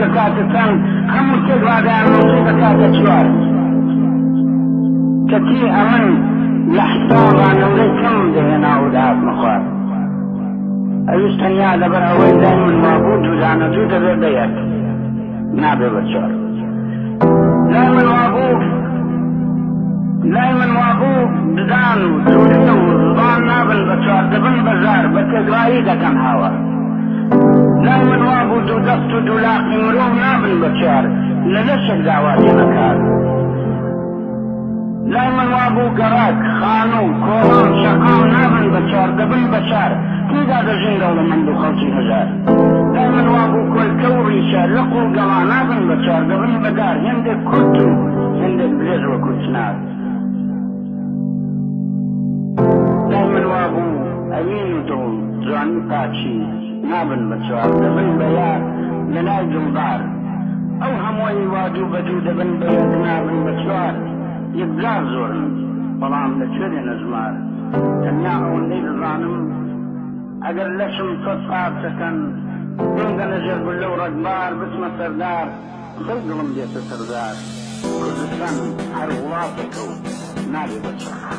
دەکاتتان هەموو تێک وادایان مووسڵ دەکاتە چوار کەتی ئەمن لە حسابانەوەی کەم دەهێنا و داهاتمە خوارد ئەویست تەنیا لەبەر ئەوەی لای من وابوو دووزانە دوو دەبێت بەیەک نابێ بە چوار لای من وابوو ددان و تووری و زبان نابن بە چوار دەبن بەزار بە تێگوایی دەکەن هاوە لای من وابوو دوو دەست و دوو لاقی مرۆڤ نابن بە چوار لە لەشێک داواتێنەکار لای من وابوو گەڕاک خانوو کۆڵان شەقام نابن بە چوار دەبن بە چار تێدا دەژین دەوڵەمەند و خەڵکی هەژار لای من وابوو کۆلکە و ڕیشە لەق و گەڵا نابن بە چوار دەبن بەدار هێندێک کورت و هێندێک درێژ وەکو چنار لای من وابوو ئەمین و دڵ جوانی پاچی نابن بە چوار دەبن بە یار لە لای دڵدار ئەو هەمووی وادوو بەدوو دەبن بە یەک نابن بە چوار یەکجار زۆرن بەڵام لەکوێ دێنە ژمار تەنیا ئەوەندەی دەزانم ئەگەر لەشم سەد قاچەکەن دێنگە لەژێر گول لەو ڕەگبار بچمە سەردار دڵ دڵم دێتە سەردار کوردستان هەر وڵاتێکە و نابێ بە چوار